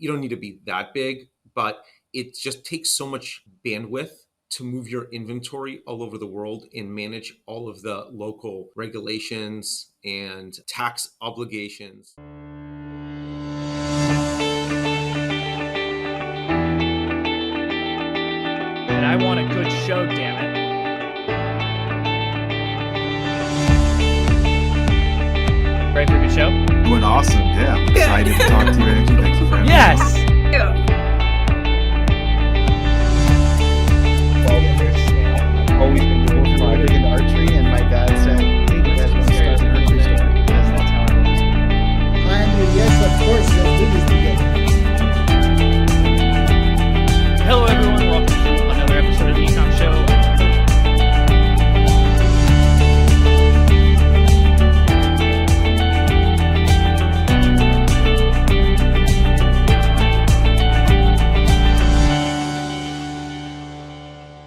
you don't need to be that big, but it just takes so much bandwidth to move your inventory all over the world and manage all of the local regulations and tax obligations. And I want a good show, damn it. Ready for a good show? Doing awesome, yeah. I'm excited to talk to you, Angie. Thank you for having me. Yes! I've always been doing big into archery, and my dad said, hey, you guys want to start an archery store? That's how I always do. And yes, of course, let's do this together. Hello, everyone. Welcome to another episode of the Ecommerce Show.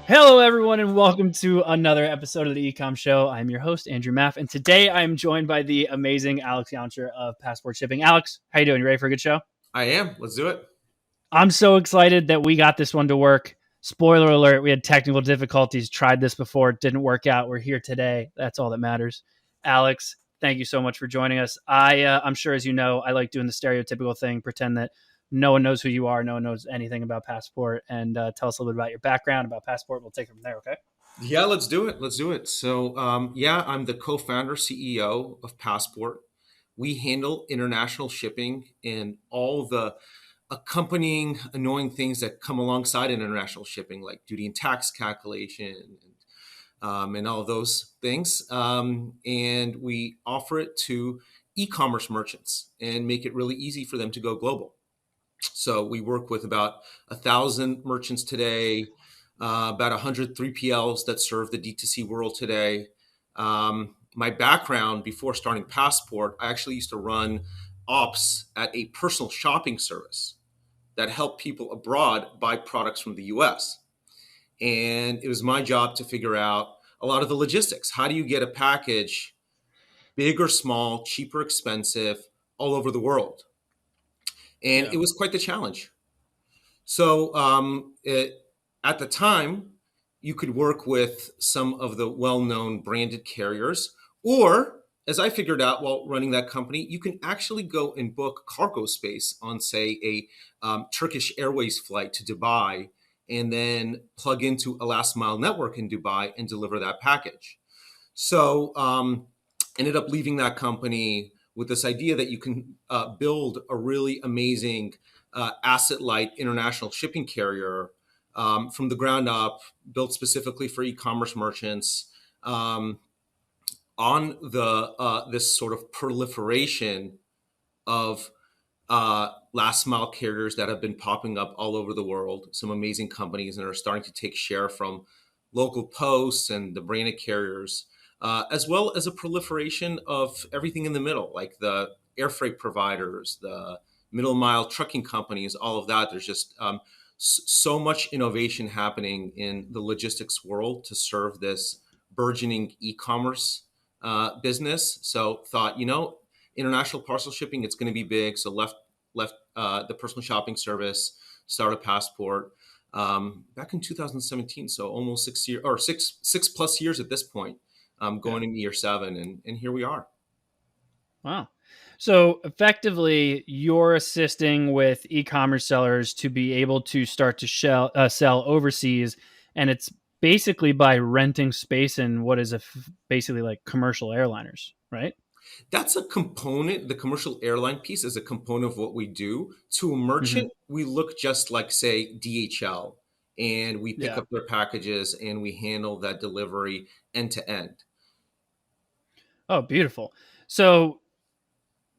Hello, everyone, and welcome to another episode of the Ecommerce Show. I'm your host, Andrew Maff, and today I am joined by the amazing Alex Yancher of Passport Shipping. Alex, how you doing? You ready for a good show? I am. Let's do it. I'm so excited that we got this one to work. Spoiler alert, we had technical difficulties, tried this before, it didn't work out. We're here today. That's all that matters. Alex, thank you so much for joining us. I'm sure, as you know, I like doing the stereotypical thing, pretend that no one knows who you are, no one knows anything about Passport, and tell us a little bit about your background, about Passport. We'll take it from there, okay? Yeah, let's do it. So, I'm the co-founder, CEO of Passport. We handle international shipping and all the accompanying annoying things that come alongside international shipping, like duty and tax calculation and all of those things. And we offer it to e-commerce merchants and make it really easy for them to go global. So we work with about 1,000 merchants today, about 100 3PLs that serve the D2C world today. My background before starting Passport, I actually used to run ops at a personal shopping service that helped people abroad buy products from the US. And it was my job to figure out a lot of the logistics. How do you get a package, big or small, cheap or expensive, all over the world? And it was quite the challenge. So at the time, you could work with some of the well-known branded carriers, or as I figured out while running that company, you can actually go and book cargo space on, say, a Turkish Airways flight to Dubai, and then plug into a last mile network in Dubai and deliver that package. So ended up leaving that company with this idea that you can build a really amazing asset-light international shipping carrier from the ground up, built specifically for e-commerce merchants on the this sort of proliferation of last mile carriers that have been popping up all over the world. Some amazing companies that are starting to take share from local posts and the branded carriers. As well as a proliferation of everything in the middle, like the air freight providers, the middle mile trucking companies, all of that. There's just so much innovation happening in the logistics world to serve this burgeoning e-commerce business. So thought, international parcel shipping, it's going to be big. So left the personal shopping service, started Passport back in 2017. So almost 6 years, or six plus years at this point. Going into year 7, and here we are. Wow. So effectively, you're assisting with e-commerce sellers to be able to start to sell overseas, and it's basically by renting space in what is basically like commercial airliners, right? That's a component. The commercial airline piece is a component of what we do. To a merchant, we look just like, say, DHL, and we pick up their packages and we handle that delivery end to end. Oh, beautiful. So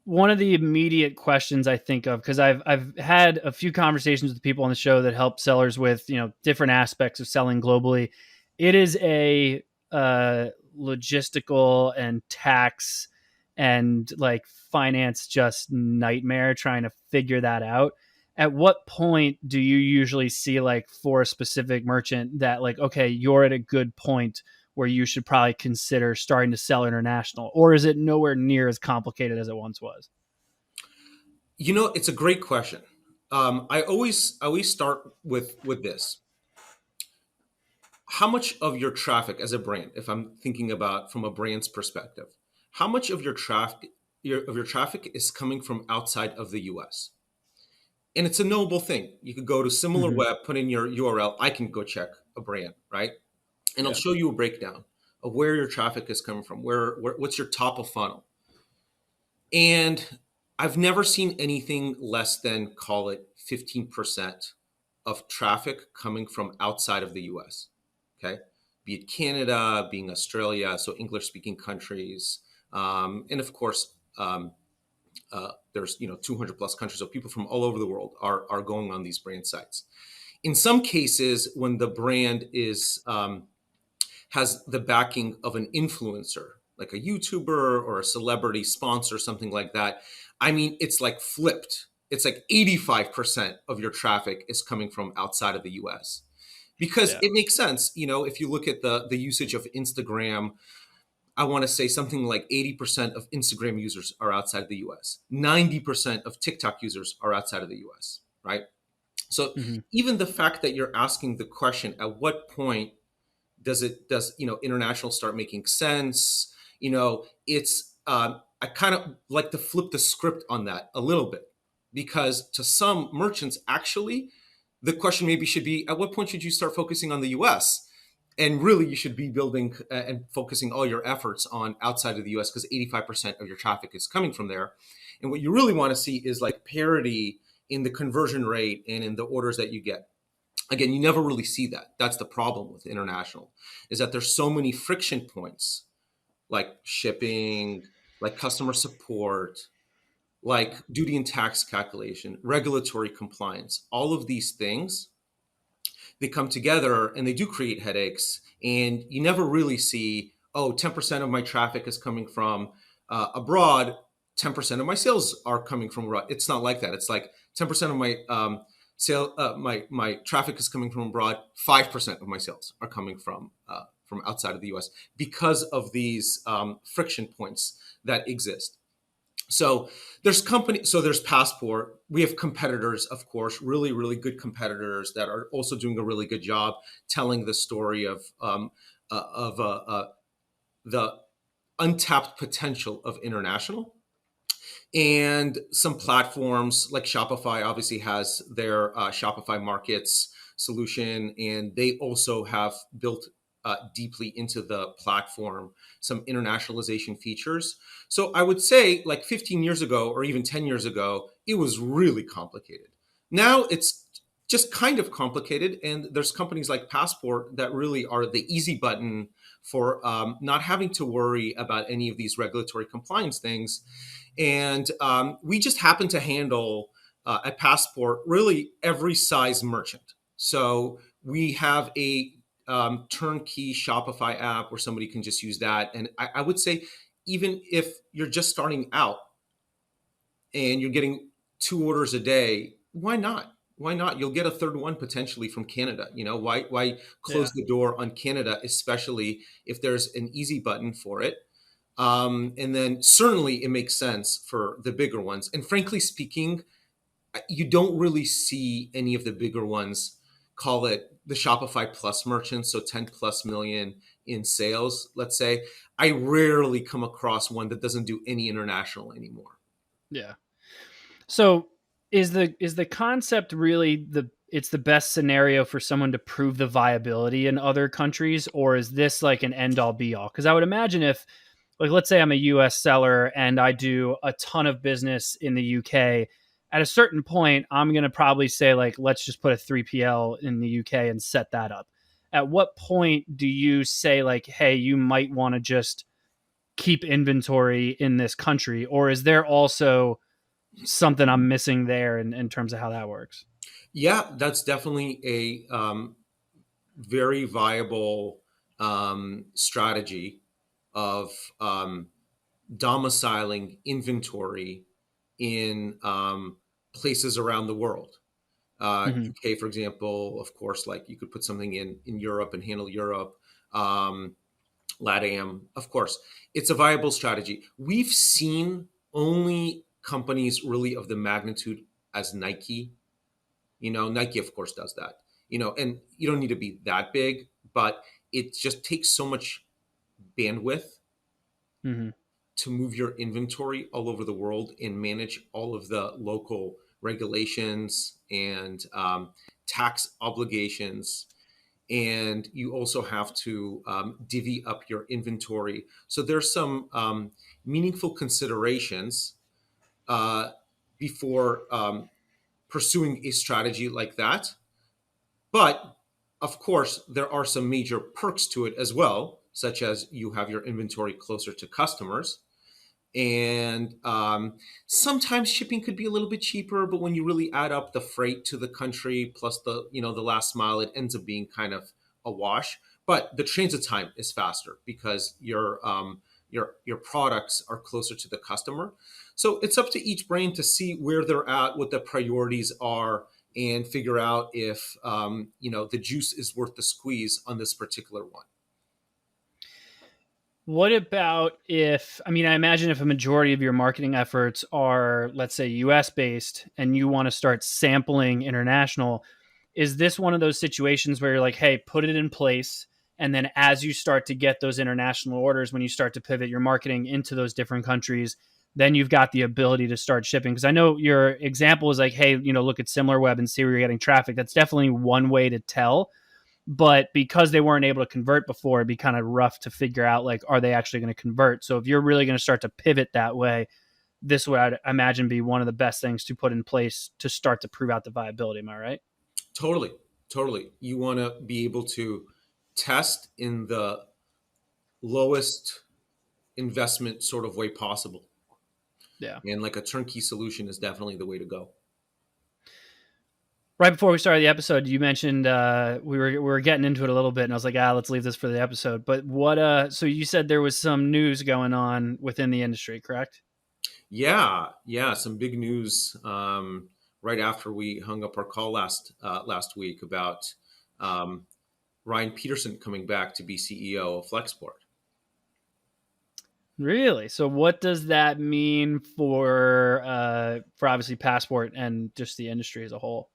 one of the immediate questions I think of, because I've had a few conversations with people on the show that help sellers with, different aspects of selling globally. It is a logistical and tax and like finance just nightmare trying to figure that out. At what point do you usually see, like, for a specific merchant that, like, okay, you're at a good point where you should probably consider starting to sell international? Or is it nowhere near as complicated as it once was? It's a great question. I always start with this. How much of your traffic as a brand, if I'm thinking about from a brand's perspective, how much of your traffic is coming from outside of the US? And it's a knowable thing. You could go to similar Hmm. web, put in your URL. I can go check a brand, right? And I'll Yeah. show you a breakdown of where your traffic is coming from, where what's your top of funnel. And I've never seen anything less than, call it 15% of traffic coming from outside of the US. Okay. Be it Canada, being Australia, so English speaking countries. And of course, there's 200 plus countries, so people from all over the world are going on these brand sites. In some cases, when the brand is has the backing of an influencer, like a YouTuber or a celebrity sponsor, something like that. I mean, it's like flipped. It's like 85% of your traffic is coming from outside of the US. Because Yeah. it makes sense, if you look at the usage of Instagram, I want to say something like 80% of Instagram users are outside the US. 90% of TikTok users are outside of the US, right? So Hmm. even the fact that you're asking the question, at what point does international start making sense? It's I kind of like to flip the script on that a little bit, because to some merchants, actually the question maybe should be, at what point should you start focusing on the US? And really you should be building and focusing all your efforts on outside of the US, because 85% of your traffic is coming from there. And what you really want to see is like parity in the conversion rate and in the orders that you get. Again, you never really see that. That's the problem with international, is that there's so many friction points, like shipping, like customer support, like duty and tax calculation, regulatory compliance. All of these things, they come together and they do create headaches. And you never really see, oh, 10% of my traffic is coming from abroad, 10% of my sales are coming from abroad. It's not like that. It's like 10% of my my traffic is coming from abroad, 5% of my sales are coming from outside of the US, because of these friction points that exist. So there's Passport. We have competitors, of course, really, really good competitors that are also doing a really good job telling the story of the untapped potential of international. And some platforms like Shopify obviously has their Shopify Markets solution, and they also have built deeply into the platform some internationalization features. So I would say, like 15 years ago or even 10 years ago, it was really complicated. Now it's just kind of complicated, and there's companies like Passport that really are the easy button for not having to worry about any of these regulatory compliance things. And we just happen to handle at Passport really every size merchant. So we have a turnkey Shopify app where somebody can just use that. And I would say, even if you're just starting out and you're getting 2 orders a day, why not? Why not? You'll get a third one potentially from Canada. Why Yeah. close the door on Canada, especially if there's an easy button for it? And then certainly it makes sense for the bigger ones. And frankly speaking, you don't really see any of the bigger ones, call it the Shopify Plus merchants, so 10 plus million in sales, let's say. I rarely come across one that doesn't do any international anymore. Yeah. So is the concept really it's the best scenario for someone to prove the viability in other countries, or is this like an end all be all? Because I would imagine if, like, let's say I'm a US seller and I do a ton of business in the UK, at a certain point I'm going to probably say, like, let's just put a 3PL in the UK and set that up. At what point do you say, like, hey, you might want to just keep inventory in this country, or is there also something I'm missing there in terms of how that works? Yeah, that's definitely a very viable strategy of domiciling inventory in places around the world. Hmm. UK, for example, of course, like you could put something in Europe and handle Europe. Um, LATAM, of course, it's a viable strategy. We've seen only companies really of the magnitude as Nike. Nike, of course, does that. And you don't need to be that big, but it just takes so much bandwidth Mm-hmm. to move your inventory all over the world and manage all of the local regulations and tax obligations. And you also have to divvy up your inventory. So there's some meaningful considerations uh, before pursuing a strategy like that. But of course, there are some major perks to it as well, such as you have your inventory closer to customers. And sometimes shipping could be a little bit cheaper, but when you really add up the freight to the country plus the last mile, it ends up being kind of a wash. But the transit time is faster because your products are closer to the customer. So it's up to each brand to see where they're at, what the priorities are, and figure out if the juice is worth the squeeze on this particular one. What about I imagine if a majority of your marketing efforts are, let's say, US based and you want to start sampling international, is this one of those situations where you're like, hey, put it in place? And then as you start to get those international orders, when you start to pivot your marketing into those different countries, then you've got the ability to start shipping. Because I know your example is like, hey, look at SimilarWeb and see where you're getting traffic. That's definitely one way to tell. But because they weren't able to convert before, it'd be kind of rough to figure out, like, are they actually going to convert? So if you're really going to start to pivot that way, this would, I'd imagine, be one of the best things to put in place to start to prove out the viability. Am I right? Totally, totally. You want to be able to test in the lowest investment sort of way possible. Yeah. And like a turnkey solution is definitely the way to go. Right before we started the episode, you mentioned we were getting into it a little bit, and I was like, let's leave this for the episode. But what? So you said there was some news going on within the industry, correct? Yeah, some big news right after we hung up our call last week about Ryan Peterson coming back to be CEO of Flexport. Really? So what does that mean for obviously Passport and just the industry as a whole?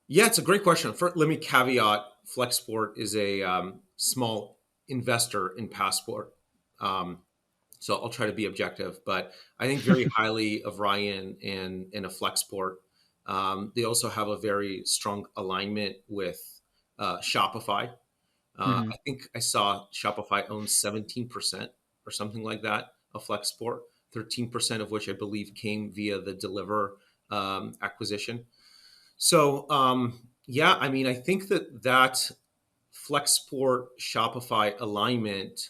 Yeah, it's a great question. Let me caveat: Flexport is a small investor in Passport. So I'll try to be objective, but I think very highly of Ryan and a Flexport. They also have a very strong alignment with Shopify. Mm-hmm. I think I saw Shopify owns 17% or something like that of Flexport, 13% of which I believe came via the Deliver acquisition. So I think that Flexport Shopify alignment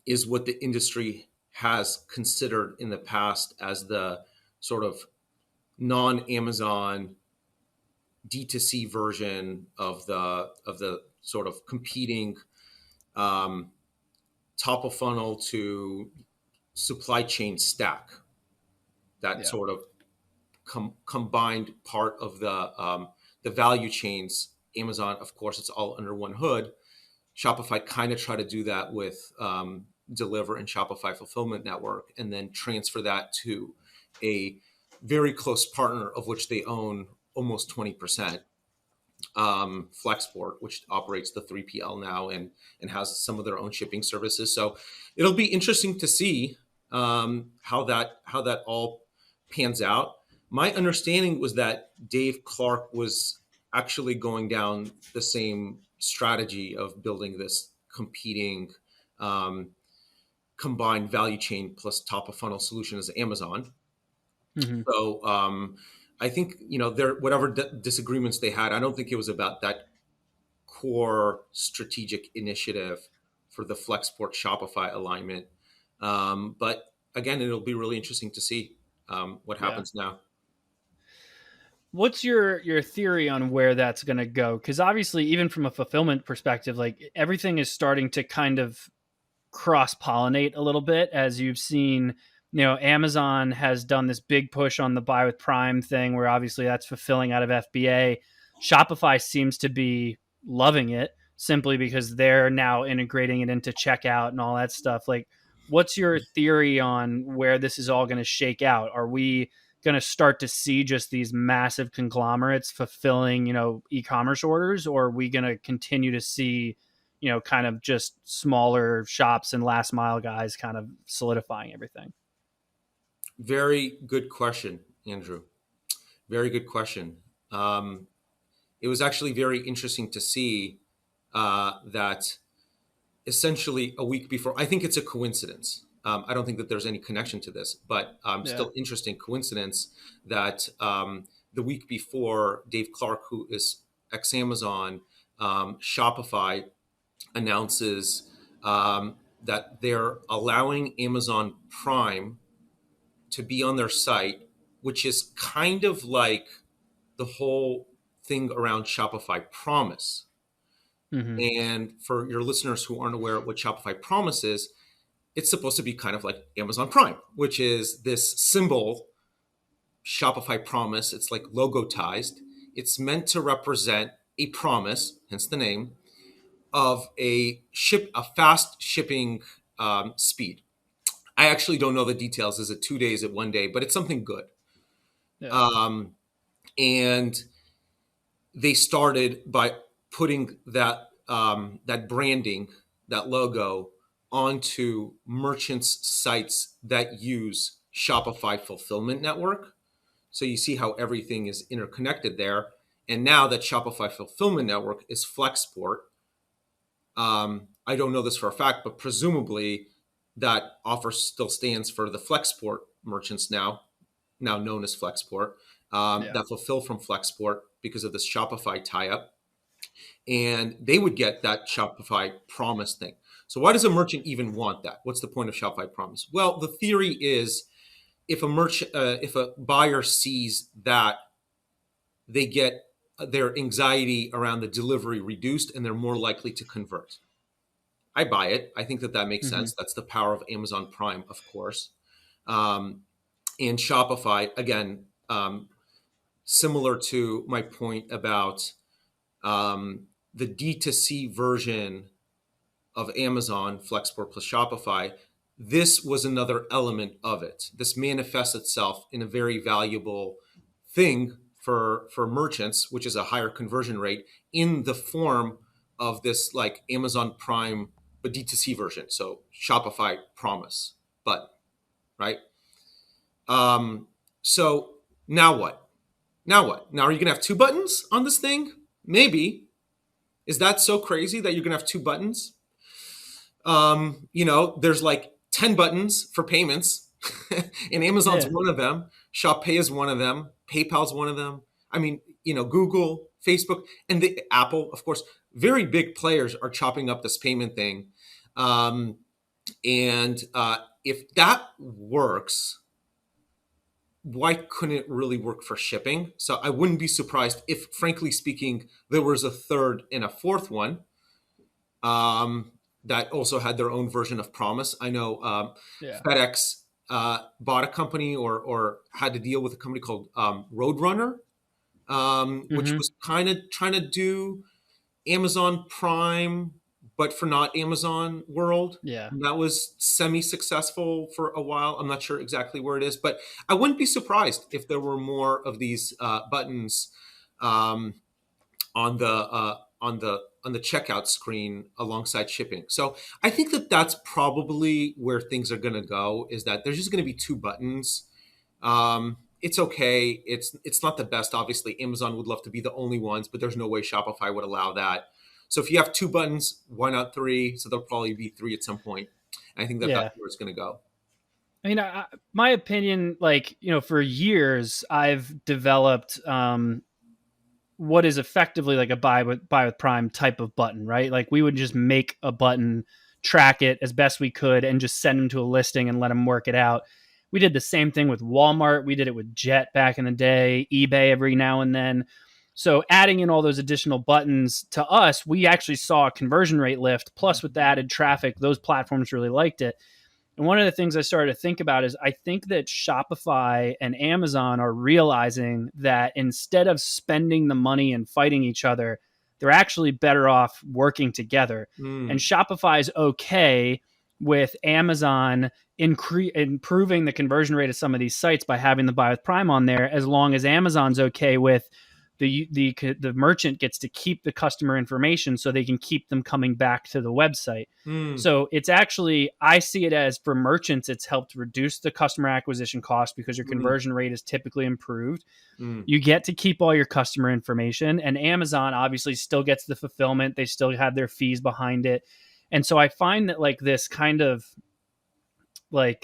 is what the industry has considered in the past as the sort of non-Amazon D2C version of the sort of competing top of funnel to supply chain stack. That sort of combined part of the value chains. Amazon, of course, it's all under one hood. Shopify kind of try to do that with Deliver and Shopify Fulfillment Network, and then transfer that to a very close partner of which they own almost 20%, Flexport, which operates the 3PL now and has some of their own shipping services. So it'll be interesting to see how that all pans out. My understanding was that Dave Clark was actually going down the same strategy of building this competing combined value chain plus top of funnel solution as Amazon. Mm-hmm. So I think there whatever disagreements they had, I don't think it was about that core strategic initiative for the Flexport Shopify alignment. But again, it'll be really interesting to see what happens now. What's your theory on where that's going to go? Because obviously, even from a fulfillment perspective, like everything is starting to kind of cross pollinate a little bit, as you've seen. Amazon has done this big push on the buy with Prime thing, where obviously that's fulfilling out of FBA. Shopify seems to be loving it simply because they're now integrating it into checkout and all that stuff. Like, what's your theory on where this is all going to shake out? Are we going to start to see just these massive conglomerates fulfilling, e-commerce orders, or are we going to continue to see, kind of just smaller shops and last mile guys kind of solidifying everything? Very good question, Andrew. Very good question. It was actually very interesting to see that essentially a week before, I think it's a coincidence. I don't think that there's any connection to this, but still interesting coincidence that the week before, Dave Clark, who is ex-Amazon, Shopify announces that they're allowing Amazon Prime to be on their site, which is kind of like the whole thing around Shopify Promise. Mm-hmm. And for your listeners who aren't aware of what Shopify Promise is, it's supposed to be kind of like Amazon Prime, which is this symbol, Shopify Promise. It's like logotized. It's meant to represent a promise, hence the name, of a fast shipping speed. I actually don't know the details. Is it 2 days? Is it 1 day? But it's something good. Yeah. And they started by putting that that branding, that logo, onto merchants' sites that use Shopify Fulfillment Network. So you see how everything is interconnected there. And now that Shopify Fulfillment Network is Flexport, I don't know this for a fact, but presumably that offer still stands for the Flexport merchants now known as Flexport, that fulfill from Flexport because of this Shopify tie-up. And they would get that Shopify Promise thing. So why does a merchant even want that? What's the point of Shopify Promise? Well, the theory is if a buyer sees that, they get their anxiety around the delivery reduced and they're more likely to convert. I buy it. I think that makes sense. That's the power of Amazon Prime, of course. And Shopify, again, similar to my point about the D2C version of Amazon, Flexport plus Shopify, this was another element of it. This manifests itself in a very valuable thing for merchants, which is a higher conversion rate in the form of this like Amazon Prime, but D2C version. So Shopify Promise button, right? So now what? Now are you going to have two buttons on this thing? Maybe. Is that so crazy that you're going to have two buttons? There's like 10 buttons for payments and Amazon's one of them. Shop Pay is one of them. PayPal's one of them. I mean, Google, Facebook, and the Apple, of course, very big players are chopping up this payment thing. If that works, why couldn't it really work for shipping? So I wouldn't be surprised if, frankly speaking, there was a third and a fourth one that also had their own version of Promise. I know FedEx bought a company or had to deal with a company called Roadrunner, which was kind of trying to do Amazon Prime, but for not Amazon world. Yeah. And that was semi-successful for a while. I'm not sure exactly where it is, but I wouldn't be surprised if there were more of these buttons on the checkout screen alongside shipping. So I think that that's probably where things are going to go, is that there's just going to be two buttons. It's okay. It's not the best. Obviously, Amazon would love to be the only ones, but there's no way Shopify would allow that. So if you have two buttons, why not three? So there'll probably be three at some point. And I think that's where it's going to go. I mean, my opinion, for years, I've developed what is effectively like a buy with Prime type of button, right? Like we would just make a button, track it as best we could, and just send them to a listing and let them work it out. We did the same thing with Walmart. We did it with Jet back in the day, eBay every now and then. So adding in all those additional buttons to us, we actually saw a conversion rate lift. Plus with the added traffic, those platforms really liked it. And one of the things I started to think about is I think that Shopify and Amazon are realizing that instead of spending the money and fighting each other, they're actually better off working together. And Shopify is okay with Amazon improving the conversion rate of some of these sites by having the buy with Prime on there, as long as Amazon's okay with the merchant gets to keep the customer information so they can keep them coming back to the website. So it's actually, I see it as, for merchants, it's helped reduce the customer acquisition cost because your conversion rate is typically improved. You get to keep all your customer information, and Amazon obviously still gets the fulfillment. They still have their fees behind it. And so I find that like this kind of like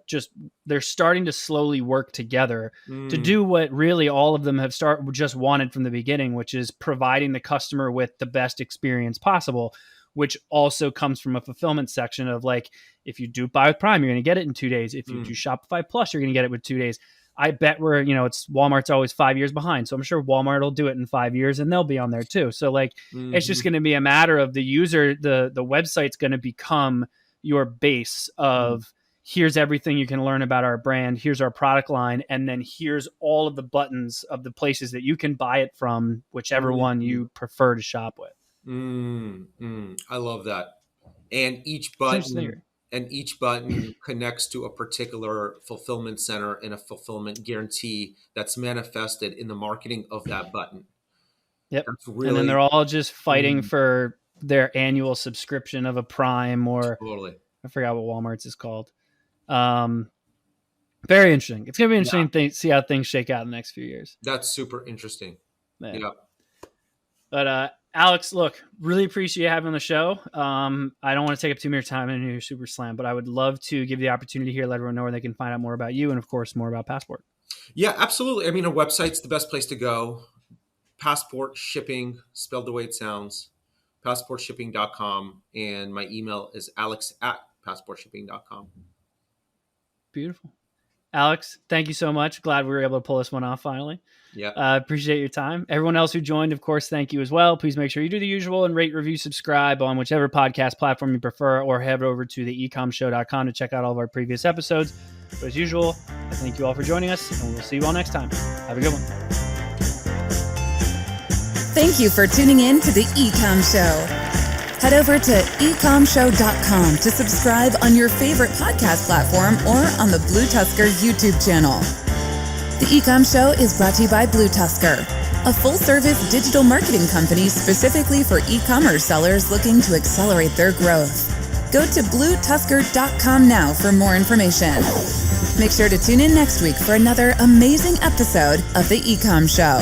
just they're starting to slowly work together to do what really all of them have just wanted from the beginning, which is providing the customer with the best experience possible, which also comes from a fulfillment section of like, if you do buy with Prime, you're going to get it in 2 days. If you do Shopify Plus, you're going to get it with 2 days. I bet it's Walmart's always 5 years behind. So I'm sure Walmart will do it in 5 years and they'll be on there too. So like, it's just going to be a matter of the user, the website's going to become your base of, here's everything you can learn about our brand. Here's our product line. And then here's all of the buttons of the places that you can buy it from, whichever one you prefer to shop with. I love that. And each button connects to a particular fulfillment center and a fulfillment guarantee that's manifested in the marketing of that button. Yep. And then they're all just fighting for their annual subscription of a Prime, or I forgot what Walmart's is called. Very interesting. It's going to be interesting to see how things shake out in the next few years. That's super interesting. Yeah. But Alex, look, really appreciate you having on the show. I don't want to take up too much time in your super slam, but I would love to give you the opportunity here, let everyone know where they can find out more about you and, of course, more about Passport. Yeah, absolutely. I mean, a website's the best place to go. Passport shipping, spelled the way it sounds, passportshipping.com. And my email is alex@passportshipping.com. Beautiful. Alex, thank you so much. Glad we were able to pull this one off finally. Yeah. Appreciate your time. Everyone else who joined, of course, thank you as well. Please make sure you do the usual and rate, review, subscribe on whichever podcast platform you prefer, or head over to the ecommshow.com to check out all of our previous episodes. But as usual, I thank you all for joining us, and we'll see you all next time. Have a good one. Thank you for tuning in to the Ecomm Show. Head over to ecomshow.com to subscribe on your favorite podcast platform or on the BlueTuskr YouTube channel. The Ecomm Show is brought to you by BlueTuskr, a full-service digital marketing company specifically for e-commerce sellers looking to accelerate their growth. Go to BlueTuskr.com now for more information. Make sure to tune in next week for another amazing episode of the Ecomm Show.